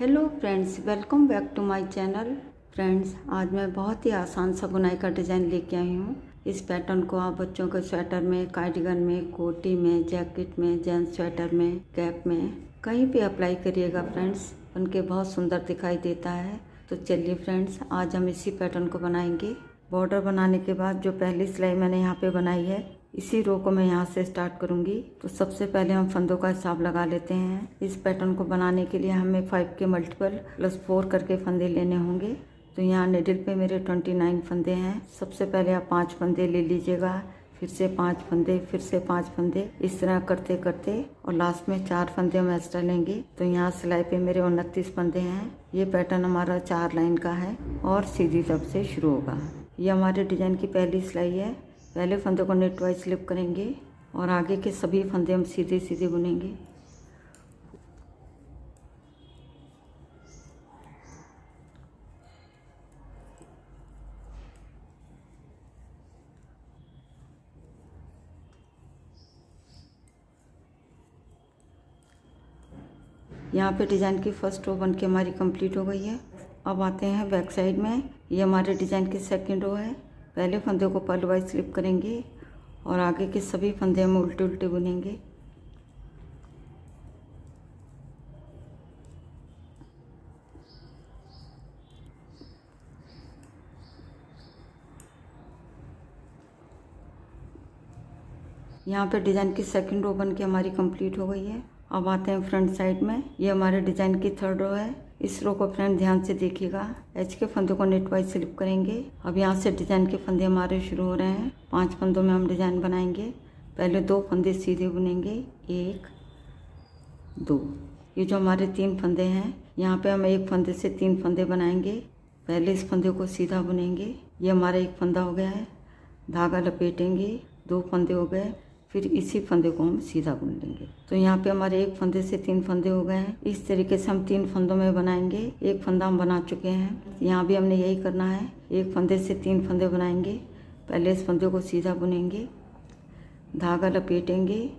Hello friends, welcome back to my channel. Friends, आज मैं बहुत ही आसान सा बुनाई का डिज़ाइन लेके आई हूँ। इस पैटर्न को आप बच्चों के स्वेटर में, कार्डिगन में, कोटी में, जैकेट में, जेंट्स स्वेटर में, कैप में, कहीं पे अप्लाई करिएगा फ्रेंड्स, उनके बहुत सुंदर दिखाई देता है। तो चलिए फ्रेंड्स, आज हम इसी पैटर्न को बनाएंगे। बॉर्डर बनाने के बाद जो पहली सिलाई मैंने यहाँ पे बनाई है, इसी रो को मैं यहाँ से स्टार्ट करूँगी। तो सबसे पहले हम फंदों का हिसाब लगा लेते हैं। इस पैटर्न को बनाने के लिए हमें 5 के मल्टीपल +4 करके फंदे लेने होंगे। तो यहाँ निडल पे मेरे 29 फंदे हैं। सबसे पहले आप 5 फंदे ले लीजिएगा, फिर से 5 फंदे, फिर से 5 फंदे, इस तरह करते करते और लास्ट में 4 फंदे हम एक्स्ट्रा लेंगे। तो यहाँ सिलाई पे मेरे 29 फंदे हैं। ये पैटर्न हमारा 4 लाइन का है और सीधी तरफ से शुरू होगा। ये हमारे डिजाइन की पहली सिलाई है। पहले फंदे को नेट वाइज स्लिप करेंगे और आगे के सभी फंदे हम सीधे सीधे बुनेंगे। यहाँ पे डिज़ाइन की फर्स्ट रो बन के हमारी कंप्लीट हो गई है। अब आते हैं बैक साइड में। ये हमारे डिज़ाइन की सेकंड रो है। पहले फंदे को पर्ल वाइज स्लिप करेंगे और आगे के सभी फंदे हम उल्टे उल्टे बुनेंगे। यहाँ पे डिज़ाइन की सेकंड रो बन के हमारी कंप्लीट हो गई है। अब आते हैं फ्रंट साइड में। ये हमारे डिज़ाइन की थर्ड रो है। इस रो को फ्रेंड ध्यान से देखिएगा। एच के फंदों को नेट वाइज स्लिप करेंगे। अब यहाँ से डिज़ाइन के फंदे हमारे शुरू हो रहे हैं। 5 फंदों में हम डिज़ाइन बनाएंगे। पहले 2 फंदे सीधे बुनेंगे, 1 2। ये जो हमारे 3 फंदे हैं, यहाँ पे हम 1 फंदे से 3 फंदे बनाएंगे। पहले इस फंदे को सीधा बुनेंगे। ये हमारा 1 फंदा हो गया है। धागा लपेटेंगे, 2 फंदे हो गए, फिर इसी फंदे को हम सीधा बुन लेंगे। तो यहाँ पे हमारे 1 फंदे से 3 फंदे हो गए हैं। इस तरीके से हम 3 फंदों में बनाएंगे। 1 फंदा हम बना चुके हैं। यहाँ भी हमने यही करना है। 1 फंदे से 3 फंदे बनाएंगे। पहले इस फंदे को सीधा बुनेंगे, धागा लपेटेंगे,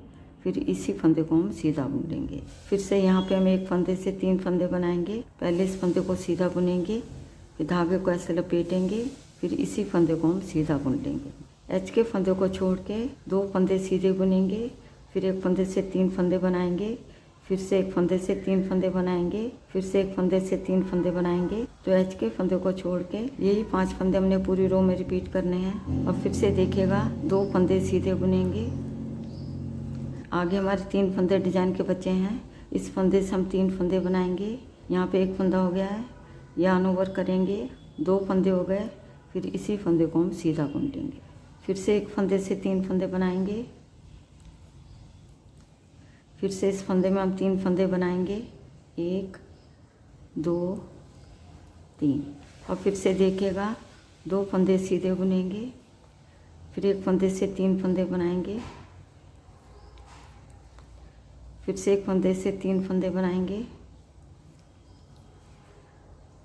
फिर इसी फंदे को हम सीधा बुन लेंगे। फिर से यहाँ पे हम 1 फंदे से 3 फंदे बनाएंगे। पहले इस फंदे को सीधा बुनेंगे, फिर धागे को ऐसे लपेटेंगे, फिर इसी फंदे को हम सीधा बुन लेंगे। एच के फंदे को छोड़ के 2 फंदे सीधे बुनेंगे, फिर 1 फंदे से 3 फंदे बनाएंगे, फिर से 1 फंदे से 3 फंदे बनाएंगे, फिर से 1 फंदे से 3 फंदे बनाएंगे। तो एच के फंदे को छोड़ के यही 5 फंदे हमने पूरी रो में रिपीट करने हैं। और फिर से देखिएगा, 2 फंदे सीधे बुनेंगे। आगे हमारे 3 फंदे डिजाइन के बचे हैं। इस फंदे से हम 3 फंदे बनाएंगे। यहाँ पे 1 फंदा हो गया है, यार्न ओवर करेंगे, 2 फंदे हो गए, फिर इसी फंदे को हम सीधा बुन लेंगे। फिर से 1 फंदे से 3 फंदे बनाएंगे। फिर से इस फंदे में हम 3 फंदे बनाएंगे, 1 2 3। और फिर से देखिएगा, 2 फंदे सीधे बुनेंगे, फिर 1 फंदे से 3 फंदे बनाएंगे, फिर से 1 फंदे से 3 फंदे बनाएंगे,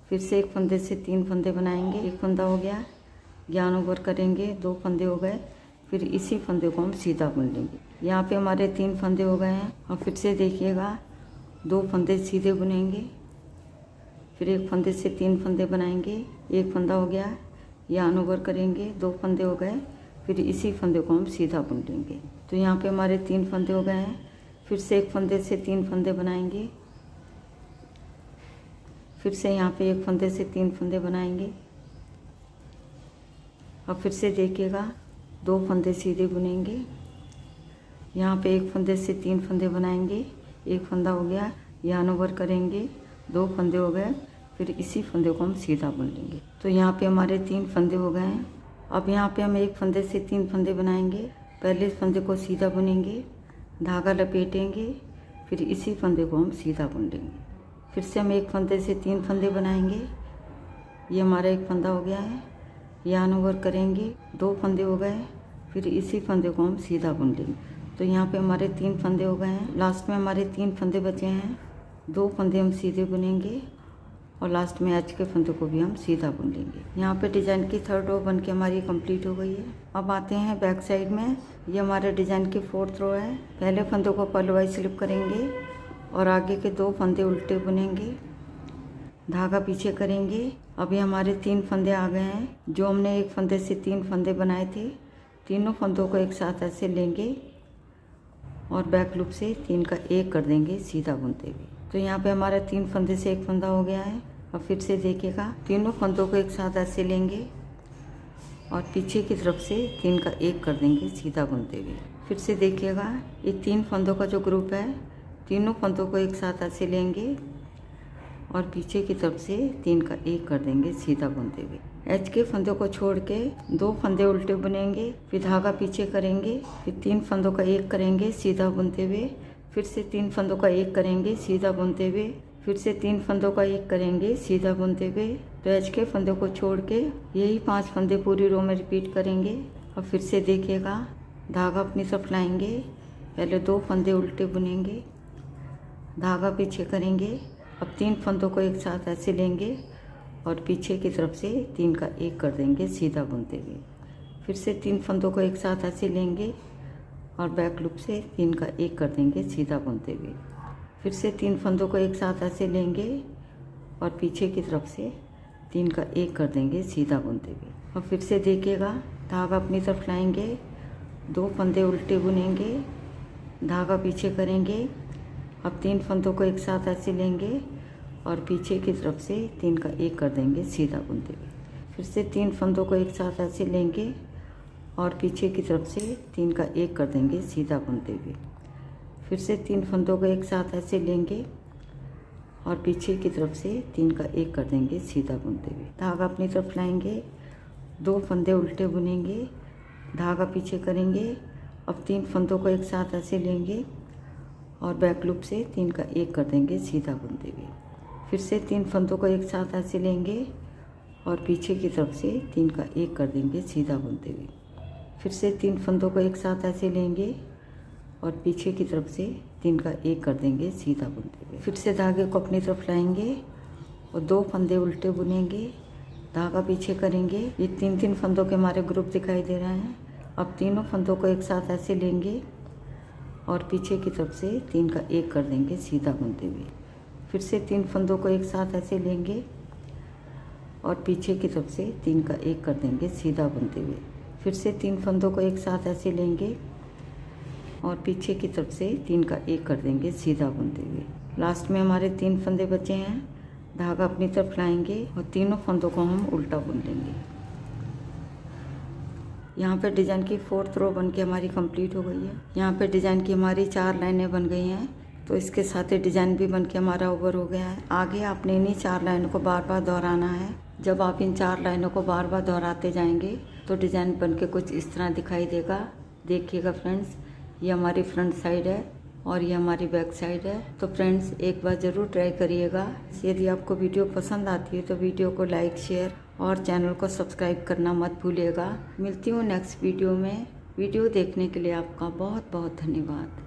फिर से 1 फंदे से 3 फंदे बनाएंगे। 1 फंदा हो गया, यार्न ओवर करेंगे, 2 फंदे हो गए, फिर इसी फंदे को हम सीधा बुन लेंगे। यहाँ पे हमारे 3 फंदे हो गए हैं। और फिर से देखिएगा, 2 फंदे सीधे बुनेंगे, फिर 1 फंदे से 3 फंदे बनाएंगे, 1 फंदा हो गया, यार्न ओवर करेंगे, 2 फंदे हो गए, फिर इसी फंदे को हम सीधा बुन लेंगे। तो यहाँ पे हमारे 3 फंदे हो गए हैं। फिर से 1 फंदे से 3 फंदे बनाएंगे, फिर से यहाँ पे 1 फंदे से 3 फंदे बनाएंगे। और फिर से देखिएगा, 2 फंदे सीधे बुनेंगे, यहाँ पे 1 फंदे से 3 फंदे बनाएंगे, 1 फंदा हो गया, यार्न ओवर करेंगे, 2 फंदे हो गए, फिर इसी फंदे को हम सीधा बुन लेंगे। तो यहाँ पे हमारे 3 फंदे हो गए हैं। अब यहाँ पे हम 1 फंदे से 3 फंदे बनाएंगे। पहले इस फंदे को सीधा बुनेंगे, धागा लपेटेंगे, फिर इसी फंदे को हम सीधा बुन लेंगे। फिर से हम 1 फंदे से 3 फंदे बनाएंगे। ये हमारा 1 फंदा हो गया है, यार्न ओवर करेंगे, 2 फंदे हो गए, फिर इसी फंदे को हम सीधा बुन लेंगे। तो यहाँ पे हमारे 3 फंदे हो गए हैं। लास्ट में हमारे 3 फंदे बचे हैं। 2 फंदे हम सीधे बुनेंगे और लास्ट में एच के फंदे को भी हम सीधा बुन लेंगे। यहाँ पे डिज़ाइन की थर्ड रो बन के हमारी कंप्लीट हो गई है। अब आते हैं बैक साइड में। ये हमारे डिज़ाइन की 4th रो है। पहले फंदों को पर्ल वाइज स्लिप करेंगे और आगे के 2 फंदे उल्टे बुनेंगे धागा पीछे करेंगे। अभी हमारे 3 फंदे आ गए हैं। जो हमने एक फंदे से 3 फंदे बनाए थे, तीनों फंदों को एक साथ ऐसे लेंगे और बैक लूप से 3 का 1 कर देंगे सीधा बुनते हुए। तो यहाँ पे हमारा 3 फंदे से 1 फंदा हो गया है। अब फिर से देखिएगा, तीनों फंदों को एक साथ ऐसे लेंगे और पीछे की तरफ से 3 का 1 कर देंगे सीधा बुनते हुए। फिर से देखिएगा, ये 3 फंदों का जो ग्रुप है, तीनों फंदों को एक साथ ऐसे लेंगे और पीछे की तरफ से 3 का 1 कर देंगे सीधा बुनते हुए। एच के फंदों को छोड़ के 2 फंदे उल्टे बुनेंगे, फिर धागा पीछे करेंगे, फिर 3 फंदों का 1 करेंगे सीधा बुनते हुए, फिर से 3 फंदों का 1 करेंगे सीधा बुनते हुए, फिर से 3 फंदों का 1 करेंगे सीधा बुनते हुए। तो एच के फंदों को छोड़ के यही 5 फंदे पूरी रो में रिपीट करेंगे। और फिर से देखिएगा, धागा अपनी तरफ लाएंगे, पहले 2 फंदे उल्टे बुनेंगे, धागा पीछे करेंगे। अब 3 फंदों को एक साथ ऐसे लेंगे और पीछे की तरफ से 3 का 1 कर देंगे सीधा बुनते हुए। फिर से 3 फंदों को एक साथ ऐसे लेंगे और बैक लूप से 3 का 1 कर देंगे सीधा बुनते हुए। फिर से 3 फंदों को एक साथ ऐसे लेंगे और पीछे की तरफ से 3 का 1 कर देंगे सीधा बुनते हुए। और फिर से देखिएगा, धागा अपनी तरफ लाएंगे, 2 फंदे उल्टे बुनेंगे, धागा पीछे करेंगे। अब 3 फंदों को एक साथ ऐसे लेंगे और पीछे की तरफ से 3 का 1 कर देंगे सीधा बुनते हुए। फिर से 3 फंदों को एक साथ ऐसे लेंगे और पीछे की तरफ से 3 का 1 कर देंगे सीधा बुनते हुए। फिर से 3 फंदों को एक साथ ऐसे लेंगे और पीछे की तरफ से 3 का 1 कर देंगे सीधा बुनते हुए। धागा अपनी तरफ लाएंगे, 2 फंदे उल्टे बुनेंगे, धागा पीछे करेंगे। अब 3 फंदों को एक साथ ऐसे लेंगे और बैक लूप से 3 का 1 कर देंगे सीधा बुनते हुए। फिर से 3 फंदों को एक साथ ऐसे लेंगे और पीछे की तरफ से 3 का 1 कर देंगे सीधा बुनते हुए। फिर से 3 फंदों को एक साथ ऐसे लेंगे और पीछे की तरफ से 3 का 1 कर देंगे सीधा बुनते हुए। फिर से धागे को अपनी तरफ लाएंगे और 2 फंदे उल्टे बुनेंगे, धागा पीछे करेंगे। ये 3-3 फंदों के हमारे ग्रुप दिखाई दे रहे हैं। अब तीनों फंदों को एक साथ ऐसे लेंगे और पीछे की तरफ से 3 का 1 कर देंगे सीधा बुनते हुए। फिर से 3 फंदों को एक साथ ऐसे लेंगे और पीछे की तरफ से 3 का 1 कर देंगे सीधा बुनते हुए। फिर से 3 फंदों को एक साथ ऐसे लेंगे और पीछे की तरफ से 3 का 1 कर देंगे सीधा बुनते हुए। लास्ट में हमारे 3 फंदे बचे हैं। धागा अपनी तरफ लाएंगे और तीनों फंदों को हम उल्टा बुन लेंगे। यहाँ पे डिज़ाइन की 4th रो बन के हमारी कंप्लीट हो गई है। यहाँ पे डिज़ाइन की हमारी 4 लाइनें बन गई हैं। तो इसके साथ ही डिज़ाइन भी बन के हमारा ओवर हो गया है। आगे आपने इन्हीं 4 लाइनों को बार बार दोहराना है। जब आप इन 4 लाइनों को बार बार दोहराते जाएंगे तो डिज़ाइन बन के कुछ इस तरह दिखाई देगा। देखिएगा फ्रेंड्स, ये हमारी फ्रंट साइड है और ये हमारी बैक साइड है। तो फ्रेंड्स, एक बार ज़रूर ट्राई करिएगा। यदि आपको वीडियो पसंद आती है तो वीडियो को लाइक, शेयर और चैनल को सब्सक्राइब करना मत भूलिएगा। मिलती हूँ नेक्स्ट वीडियो में। वीडियो देखने के लिए आपका बहुत बहुत धन्यवाद।